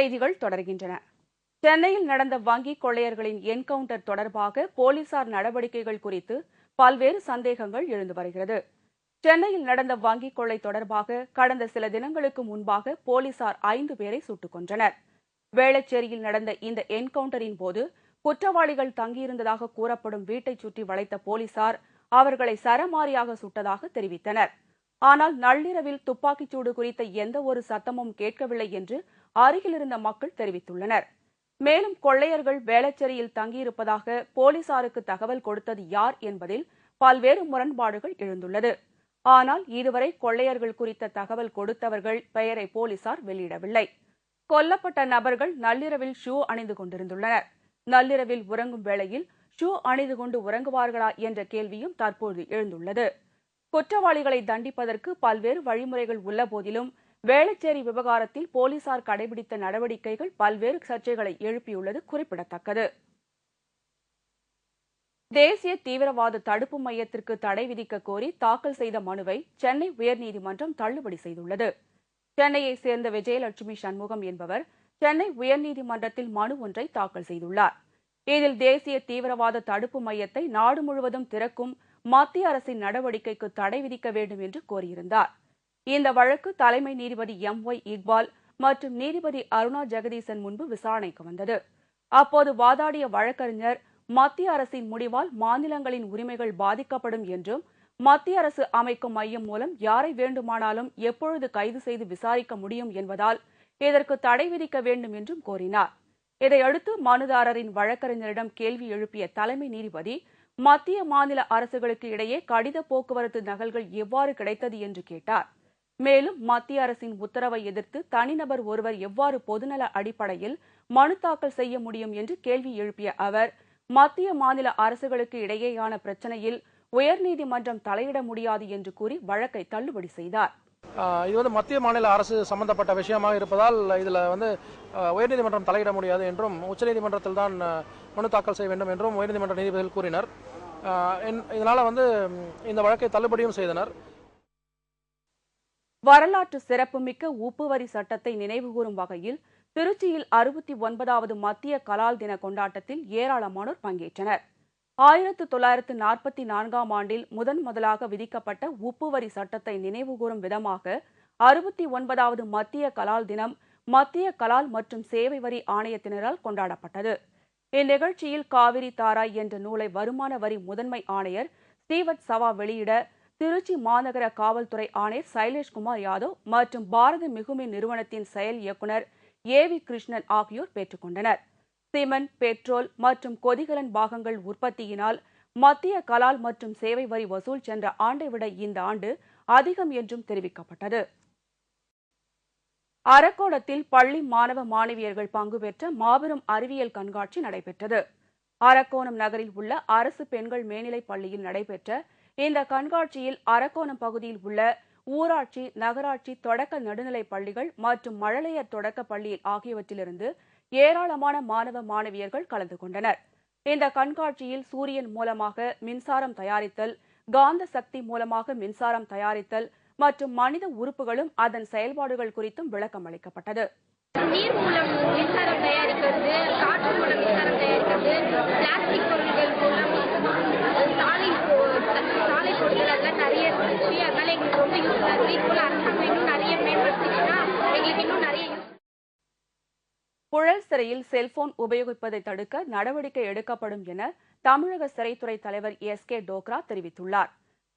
செய்திகள் தொடர்கின்றன. சென்னையில் நடந்த வங்கி கொள்ளையர்களின் என்கவுண்டர் தொடர்பாக போலீசார் நடவடிக்கைகள் குறித்து பல்வேறு சந்தேகங்கள் எழுந்து வருகிறது. சென்னையில் நடந்த வங்கி கொள்ளை தொடர்பாக கடந்த சில தினங்களுக்கு முன்பாக போலீசார் 5 பேரை சுட்டுக் கொன்றனர். வேளச்சேரியில் நடந்த இந்த என்கவுண்டரின் போது குற்றவாளிகள் தங்கியிருந்ததாக கூறப்படும் வீட்டை சுற்றி வளைத்த போலீசார் அவர்களை சரமாரியாக சுட்டதாக தெரிவித்தனர். ஆனால் நள்ளிரவில் துப்பாக்கிச்சூடு குறித்த எந்த ஒரு சத்தமும் கேட்கவில்லை என்று அருகிலிருந்த மக்கள் தெரிவித்துள்ளனர். மேலும் கொள்ளையர்கள் வேளச்சேரியில் தங்கியிருப்பதாக போலீசாருக்கு தகவல் கொடுத்தது யார் என்பதில் பல்வேறு முரண்பாடுகள் எழுந்துள்ளது. ஆனால் இதுவரை கொள்ளையர்கள் குறித்த தகவல் கொடுத்தவர்கள் பெயரை போலீசார் வெளியிடவில்லை. கொல்லப்பட்ட நபர்கள் நள்ளிரவில் ஷூ அணிந்து கொண்டிருந்துள்ளனர். நள்ளிரவில் உறங்கும் வேளையில் ஷூ அணிந்து கொண்டு உறங்குவார்களா என்ற கேள்வியும் தற்போது எழுந்துள்ளது. குற்றவாளிகளை தண்டிப்பதற்கு பல்வேறு வழிமுறைகள் உள்ள போதிலும் வேளச்சேரி விவகாரத்தில் போலீசார் கடைபிடித்த நடவடிக்கைகள் பல்வேறு சர்ச்சைகளை எழுப்பியுள்ளது குறிப்பிடத்தக்கது. தேசிய தீவிரவாத தடுப்பு மையத்திற்கு தடை விதிக்க கோரி தாக்கல் செய்த மனுவை சென்னை உயர்நீதிமன்றம் தள்ளுபடி செய்துள்ளது. சென்னையை சேர்ந்த விஜயலட்சுமி சண்முகம் என்பவர் சென்னை உயர்நீதிமன்றத்தில் மனு ஒன்றை தாக்கல் செய்துள்ளார். இதில் தேசிய தீவிரவாத தடுப்பு மையத்தை நாடு முழுவதும் திறக்கும் மத்திய அரசின் நடவடிக்கைக்கு தடை விதிக்க வேண்டும் என்று கோரியிருந்தார். இந்த வழக்கு தலைமை நீதிபதி M.Y. இக்பால் மற்றும் நீதிபதி அருணா ஜெகதீசன் முன்பு விசாரணைக்கு வந்தது. அப்போது வாதாடிய வழக்கறிஞர் மத்திய அரசின் முடிவால் மாநிலங்களின் உரிமைகள் பாதிக்கப்படும் என்றும் மத்திய அரசு அமைக்கும் மையம் மூலம் யாரை வேண்டுமானாலும் எப்பொழுது கைது செய்து விசாரிக்க முடியும் என்பதால் இதற்கு தடை விதிக்க வேண்டும் என்றும் கோரினார். இதையடுத்து மனுதாரரின் வழக்கறிஞரிடம் கேள்வி எழுப்பிய தலைமை நீதிபதி மத்திய மாநில அரசுகளுக்கு இடையே கடித போக்குவரத்து நகல்கள் எவ்வாறு கிடைத்தது என்று கேட்டார். மேலும் மத்திய அரசின் உத்தரவை எதிர்த்து தனிநபர் ஒருவர் எவ்வாறு பொதுநல அடிப்படையில் மனு தாக்கல் செய்ய முடியும் என்று கேள்வி எழுப்பிய அவர் மத்திய மாநில அரசுகளுக்கு இடையேயான பிரச்சனையில் உயர்நீதிமன்றம் தலையிட முடியாது என்று கூறி வழக்கை தள்ளுபடி செய்தார். இது மத்திய மாநில அரசு சம்பந்தப்பட்ட விஷயமாக இருப்பதால் இதில் உயர்நீதிமன்றம் தலையிட முடியாது என்றும் உச்சநீதிமன்றத்தில் தான் மனு தாக்கல் செய்ய வேண்டும் என்றும் உயர்நீதிமன்ற நீதிபதிகள் கூறினர். இதனால இந்த வழக்கை தள்ளுபடியும் செய்தனர். வரலாற்று சிறப்புமிக்க உப்பு வரி சட்டத்தை நினைவுகூரும் வகையில் திருச்சியில் 69வது மத்திய கலால் தின கொண்டாட்டத்தில் ஏராளமானோர் பங்கேற்றனர். 1944ஆம் ஆண்டில் முதலாக விதிக்கப்பட்ட உப்பு வரி சட்டத்தை நினைவுகூரும் விதமாக 69வது மத்திய கலால் தினம் மத்திய கலால் மற்றும் சேவை வரி ஆணையத்தினரால் கொண்டாடப்பட்டது. இந்நிகழ்ச்சியில் காவிரி தாராய் என்ற நூலை வருமான வரி முதன்மை ஆணையர் ஸ்ரீவத் சவா வெளியிட திருச்சி மாநகர காவல்துறை ஆணையர் சைலேஷ்குமார் யாதவ் மற்றும் பாரத மிகுமின் நிறுவனத்தின் செயல் இயக்குநர் A.V. கிருஷ்ணன் ஆகியோர் பெற்றுக் கொண்டனர். சிமெண்ட், பெட்ரோல் மற்றும் கொதிகலன் பாகங்கள் உற்பத்தியினால் மத்திய கலால் மற்றும் சேவை வரி வசூல் சென்ற ஆண்டை விட இந்த ஆண்டு அதிகம் என்றும் தெரிவிக்கப்பட்டது. அரக்கோணத்தில் பள்ளி மாணவ மாணவியர்கள் பங்கு பெற்ற மாபெரும் அறிவியல் கண்காட்சி நடைபெற்றது. அரக்கோணம் நகரில் உள்ள அரசு பெண்கள் மேல்நிலைப் பள்ளியில் நடைபெற்ற இந்த கண்காட்சியில் அரக்கோணம் பகுதியில் உள்ள ஊராட்சி, நகராட்சி, தொடக்க நடுநிலைப் பள்ளிகள் மற்றும் மழலையர் தொடக்க பள்ளி ஆகியவற்றிலிருந்து ஏராளமான மாணவ மாணவியர்கள் கலந்து கொண்டனர். இந்த கண்காட்சியில் சூரியன் மூலமாக மின்சாரம் தயாரித்தல், காந்த சக்தி மூலமாக மின்சாரம் தயாரித்தல் மற்றும் மனித உறுப்புகளும் அதன் செயல்பாடுகள் குறித்தும் விளக்கம் அளிக்கப்பட்டது. நீர் மூலம் மின்சாரம் தயாரிக்கிறது, காற்று மூலம் மின்சாரம் தயாரிக்கிறது, பிளாஸ்டிக் பொருட்கள் மூலம் சாலை பொருட்கள் அதெல்லாம் நிறைய இருந்துச்சு. அதனால எங்களுக்கு ரொம்ப யூஸ்ஃபுல்லாக இருக்குது. இப்போ அரசாங்கம் இன்னும் நிறைய மேம்படுத்தினா எங்களுக்கு இன்னும் நிறைய புழல் சிறையில் செல்போன் உபயோகிப்பதை தடுக்க நடவடிக்கை எடுக்கப்படும் என தமிழக சிறைத்துறை தலைவர் S.K. டோக்ரா தெரிவித்துள்ளார்.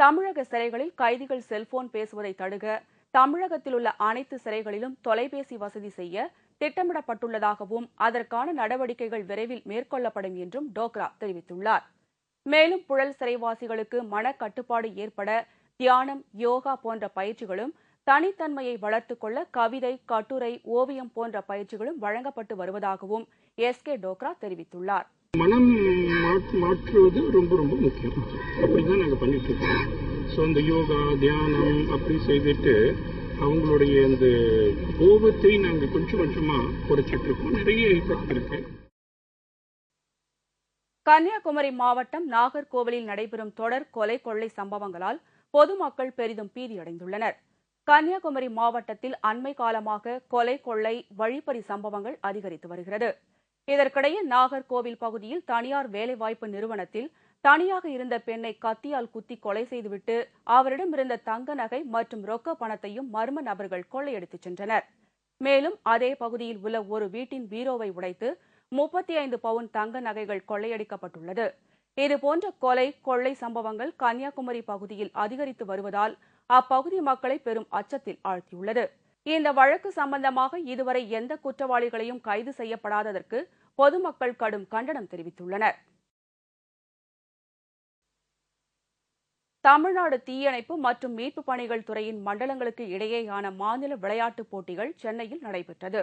தமிழக சிறைகளில் கைதிகள் செல்போன் பேசுவதை தடுக்க தமிழகத்தில் உள்ள அனைத்து சிறைகளிலும் தொலைபேசி வசதி செய்ய திட்டமிடப்பட்டுள்ளதாகவும் அதற்கான நடவடிக்கைகள் விரைவில் மேற்கொள்ளப்படும் என்றும் டோக்ரா தெரிவித்துள்ளார். மேலும் புழல் சிறைவாசிகளுக்கு மனக்கட்டுப்பாடு ஏற்பட தியானம், யோகா போன்ற பயிற்சிகளும் தனித்தன்மையை வளர்த்துக் கொள்ள கவிதை, கட்டுரை, ஓவியம் போன்ற பயிற்சிகளும் வழங்கப்பட்டு வருவதாகவும் S.K. டோக்ரா தெரிவித்துள்ளார். மனம் மாற்றுவது ரொம்ப ரொம்ப முக்கியம். அப்படிதான் நாங்கள் பண்ணிட்டு இருக்கோம். ஸோ இந்த யோகா, தியானம் அப்படி செய்துட்டு அவங்களுடைய இந்த கோபத்தை நாங்கள் கொஞ்சம் கொஞ்சமா குறைச்சிட்டு இருக்கோம். நிறைய எஃபெக்ட் இருக்கு. கன்னியாகுமரி மாவட்டம் நாகர்கோவிலில் நடைபெறும் தொடர் கொலை கொள்ளை சம்பவங்களால் பொதுமக்கள் பெரிதும் பீதியடைந்துள்ளனர். கன்னியாகுமரி மாவட்டத்தில் அண்மை காலமாக கொலை கொள்ளை வழிப்பறி சம்பவங்கள் அதிகரித்து வருகிறது. இதற்கிடையே நாகர்கோவில் பகுதியில் தனியார் வேலைவாய்ப்பு நிறுவனத்தில் தனியாக இருந்த பெண்ணை கத்தியால் குத்தி கொலை செய்துவிட்டு அவரிடமிருந்த தங்க நகை மற்றும் ரொக்க பணத்தையும் மர்ம நபர்கள் கொள்ளையடித்துச் சென்றனர். மேலும் அதே பகுதியில் உள்ள ஒரு வீட்டின் பீரோவை உடைத்து 35 பவுன் தங்க நகைகள் கொள்ளையடிக்கப்பட்டுள்ளது. இதுபோன்ற கொலை கொள்ளை சம்பவங்கள் கன்னியாகுமரி பகுதியில் அதிகரித்து வருவதால் அப்பகுதி மக்களை பெரும் அச்சத்தில் ஆழ்த்தியுள்ளது. இந்த வழக்கு சம்பந்தமாக இதுவரை எந்த குற்றவாளிகளையும் கைது செய்யப்படாததற்கு பொதுமக்கள் கடும் கண்டனம் தெரிவித்துள்ளனர். தமிழ்நாடு தீயணைப்பு மற்றும் மீட்புப் பணிகள் துறையின் மண்டலங்களுக்கு இடையேயான மாநில விளையாட்டுப் போட்டிகள் சென்னையில் நடைபெற்றது.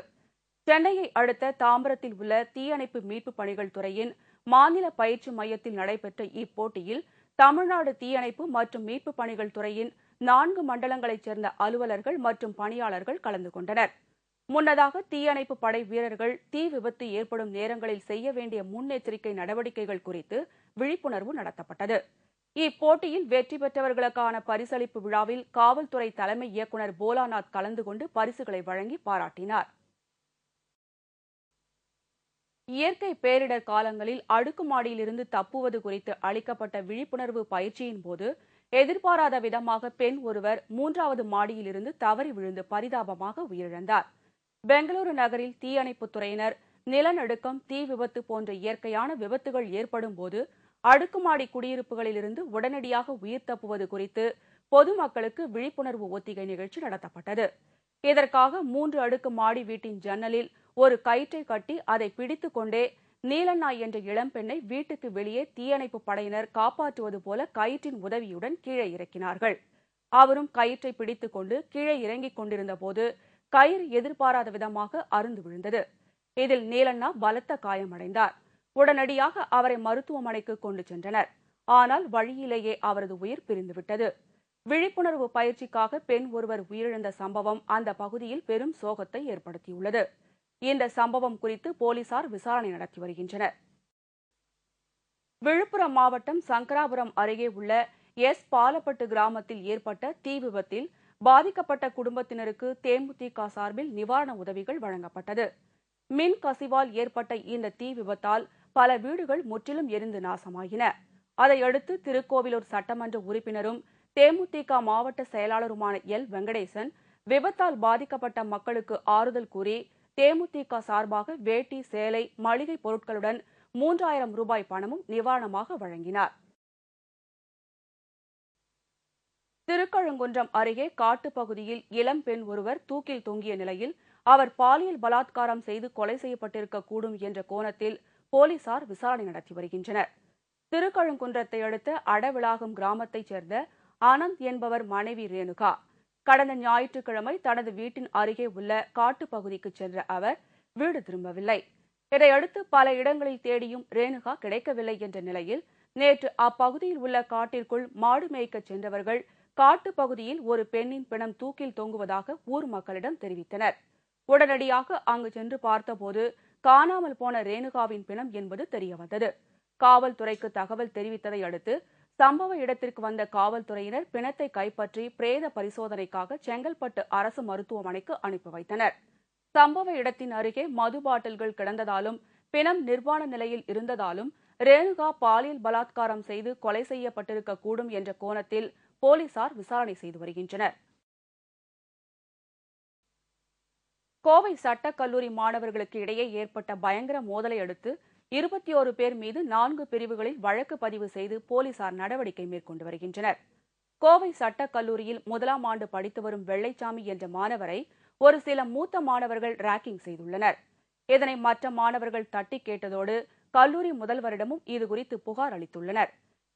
சென்னையை அடுத்த தாம்பரத்தில் உள்ள தீயணைப்பு மீட்புப் பணிகள் துறையின் மாநில பயிற்சி மையத்தில் நடைபெற்ற இப்போட்டியில் தமிழ்நாடு தீயணைப்பு மற்றும் மீட்புப் பணிகள் துறையின் 4 மண்டலங்களைச் சேர்ந்த அலுவலர்கள் மற்றும் பணியாளர்கள் கலந்து கொண்டனர். முன்னதாக தீயணைப்பு படை வீரர்கள் தீ விபத்து ஏற்படும் நேரங்களில் செய்ய வேண்டிய முன்னெச்சரிக்கை நடவடிக்கைகள் குறித்து விழிப்புணர்வு நடத்தப்பட்டது. இப்போட்டியில் வெற்றி பெற்றவர்களுக்கான பரிசளிப்பு விழாவில் காவல்துறை தலைமை இயக்குநர் போலாநாத் கலந்து கொண்டு பரிசுகளை வழங்கி பாராட்டினார். இயற்கை பேரிடர் காலங்களில் அடுக்குமாடியிலிருந்து தப்புவது குறித்து அளிக்கப்பட்ட விழிப்புணர்வு பயிற்சியின் போது எதிர்பாராத விதமாக பெண் ஒருவர் 3வது மாடியிலிருந்து தவறி விழுந்து பரிதாபமாக உயிரிழந்தார். பெங்களூரு நகரில் தீயணைப்புத் துறையினர் நிலநடுக்கம், தீ விபத்து போன்ற இயற்கையான விபத்துகள் ஏற்படும் போது அடுக்குமாடி குடியிருப்புகளிலிருந்து உடனடியாக உயிர் தப்புவது குறித்து பொதுமக்களுக்கு விழிப்புணர்வு ஒத்திகை நிகழ்ச்சி நடத்தப்பட்டது. இதற்காக 3 அடுக்கு மாடி வீட்டின் ஜன்னலில் ஒரு கயிற்றை கட்டி அதை பிடித்துக் கொண்டே நீலநாய் என்ற இளம்பெண்ணை வீட்டுக்கு வெளியே தீயணைப்பு படையினர் காப்பாற்றுவது போல கயிற்றின் உதவியுடன் கீழே இறக்கினார்கள். அவரும் கயிற்றை பிடித்துக் கொண்டு கீழே இறங்கிக் கொண்டிருந்த போது கயிறு எதிர்பாராத விதமாக அறுந்து விழுந்தது. இதில் நீலண்ணா பலத்த காயமடைந்தார். உடனடியாக அவரை மருத்துவமனைக்கு கொண்டு சென்றனர். ஆனால் வழியிலேயே அவரது உயிர் பிரிந்துவிட்டது. விழிப்புணர்வு பயிற்சிக்காக பெண் ஒருவர் உயிரிழந்த சம்பவம் அந்த பகுதியில் பெரும் சோகத்தை ஏற்படுத்தியுள்ளது. இந்த சம்பவம் குறித்து போலீசார் விசாரணை நடத்தி வருகின்றனர். விழுப்புரம் மாவட்டம் சங்கராபுரம் அருகே உள்ள பாலப்பட்டு கிராமத்தில் ஏற்பட்ட தீ விபத்தில் பாதிக்கப்பட்ட குடும்பத்தினருக்கு தேமுதிக சார்பில் நிவாரண உதவிகள் வழங்கப்பட்டது. மின் கசிவால் ஏற்பட்ட இந்த தீ விபத்தால் பல வீடுகள் முற்றிலும் எரிந்து நாசமாகின. அதையடுத்து திருக்கோவிலூர் சட்டமன்ற உறுப்பினரும் தேமுதிக மாவட்ட செயலாளருமான வெங்கடேசன் விபத்தால் பாதிக்கப்பட்ட மக்களுக்கு ஆறுதல் கூறி தேமுதிக சார்பாக வேட்டி, சேலை, மளிகை பொருட்களுடன் 3000 ரூபாய் பணமும் நிவாரணமாக வழங்கினார். திருக்கழுங்குன்றம் அருகே காட்டுப்பகுதியில் இளம் பெண் ஒருவர் தூக்கில் தொங்கிய நிலையில் அவர் பாலியல் பலாத்காரம் செய்து கொலை செய்யப்பட்டிருக்கக்கூடும் என்ற கோணத்தில் போலீசார் விசாரணை நடத்தி வருகின்றனர். திருக்கழுங்குன்றத்தை அடுத்த அடவிளாகம் கிராமத்தைச் சேர்ந்த ஆனந்த் என்பவர் மனைவி ரேணுகா கடந்த ஞாயிற்றுக்கிழமை தனது வீட்டின் அருகே உள்ள காட்டுப்பகுதிக்கு சென்ற அவர் வீடு திரும்பவில்லை. இதையடுத்து பல இடங்களில் தேடியும் ரேணுகா கிடைக்கவில்லை என்ற நிலையில் நேற்று அப்பகுதியில் உள்ள காட்டிற்குள் மாடு மேய்க்க சென்றவர்கள் காட்டுப்பகுதியில் ஒரு பெண்ணின் பிணம் தூக்கில் தொங்குவதாக ஊர் மக்களிடம் தெரிவித்தனர். உடனடியாக அங்கு சென்று பார்த்தபோது காணாமல் போன ரேணுகாவின் பிணம் என்பது தெரியவந்தது. காவல்துறைக்கு தகவல் தெரிவித்ததை அடுத்து சம்பவ இடத்திற்கு வந்த காவல்துறையினர் பிணத்தை கைப்பற்றி பிரேத பரிசோதனைக்காக செங்கல்பட்டு அரசு மருத்துவமனைக்கு அனுப்பி வைத்தனர். சம்பவ இடத்தின் அருகே மது பாட்டில்கள் கிடந்ததாலும் பிணம் நிர்வாண நிலையில் இருந்ததாலும் ரேணுகா பாலியல் பலாத்காரம் செய்து கொலை செய்யப்பட்டிருக்கக்கூடும் என்ற கோணத்தில் போலீசார் விசாரணை செய்து வருகின்றனர். கோவை சட்டக்கல்லூரி மாணவர்களுக்கு இடையே ஏற்பட்ட பயங்கர மோதலை அடுத்து 21 பேர் மீது 4 பிரிவுகளில் வழக்கு பதிவு செய்து போலீசார் நடவடிக்கை மேற்கொண்டு வருகின்றனர். கோவை சட்டக்கல்லூரியில் 1ஆம் ஆண்டு படித்து வரும் வெள்ளைச்சாமி என்ற மாணவரை ஒரு சில மூத்த மாணவர்கள் ராக்கிங் செய்துள்ளனர். இதனை மற்ற மாணவர்கள் தட்டி கேட்டதோடு கல்லூரி முதல்வரிடமும் இதுகுறித்து புகார் அளித்துள்ளனர்.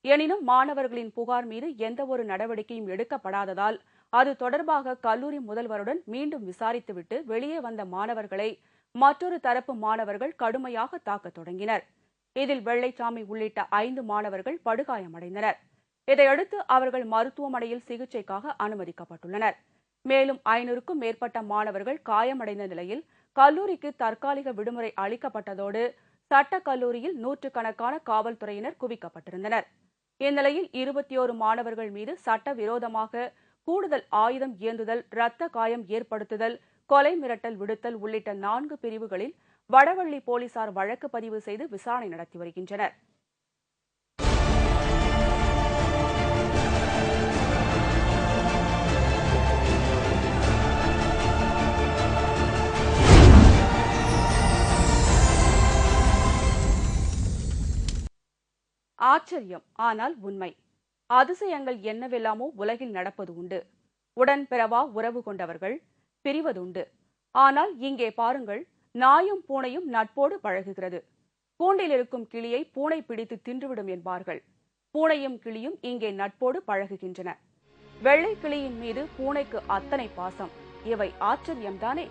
எனினும் மாணவர்களின் புகார் மீது எந்தவொரு நடவடிக்கையும் எடுக்கப்படாததால் அது தொடர்பாக கல்லூரி முதல்வருடன் மீண்டும் விசாரித்துவிட்டு வெளியே வந்த மாணவர்களை மற்றொரு தரப்பு மாணவர்கள் கடுமையாக தாக்கத் தொடங்கினர். இதில் வெள்ளைச்சாமி உள்ளிட்ட 5 மாணவர்கள் படுகாயமடைந்தனர். இதையடுத்து அவர்கள் மருத்துவமனையில் சிகிச்சைக்காக அனுமதிக்கப்பட்டுள்ளனர். மேலும் 500க்கும் மேற்பட்ட மாணவர்கள் காயமடைந்த நிலையில் கல்லூரிக்கு தற்காலிக விடுமுறை அளிக்கப்பட்டதோடு சட்டக்கல்லூரியில் 100கணக்கான காவல்துறையினர் குவிக்கப்பட்டிருந்தனர். இந்நிலையில் 21 மாணவர்கள் மீது சட்டவிரோதமாக கூடுதல் ஆயுதம் ஏந்துதல், இரத்த காயம் ஏற்படுத்துதல், கொலை மிரட்டல் விடுத்தல் உள்ளிட்ட 4 பிரிவுகளில் வடவள்ளி போலீசார் வழக்கு பதிவு செய்து விசாரணை நடத்தி வருகின்றனர். ஆச்சரியம், ஆனால் உண்மை. அதிசயங்கள் என்னவெல்லாமோ உலகில் நடப்பது உண்டு. உடன்பிறவா உறவு கொண்டவர்கள் பிரிவதுண்டு. ஆனால் இங்கே பாருங்கள், நாயும் பூனையும் நட்போடு பழகுகிறது. கூண்டில் இருக்கும் கிளியை பூனை பிடித்து தின்றுவிடும் என்பார்கள். பூனையும் கிளியும் இங்கே நட்போடு பழகுகின்றன. வெள்ளை கிளியின் மீது பூனைக்கு அத்தனை பாசம். இவை ஆச்சரியம்தானே?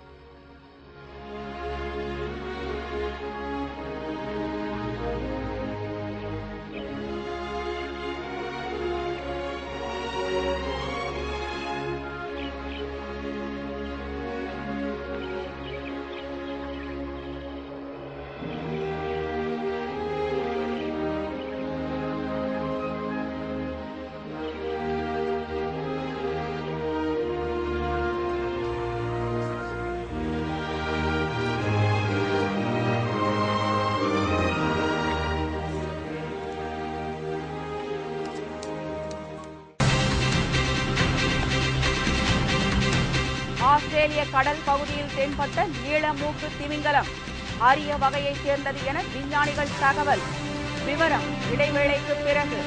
ஆஸ்திரேலிய கடல் பகுதியில் தென்பட்ட நீளமூக்கு திமிங்கலம் அரிய வகையைச் சேர்ந்தது என விஞ்ஞானிகள் தகவல். விவரம் இடைவேளைக்கு பிறகு.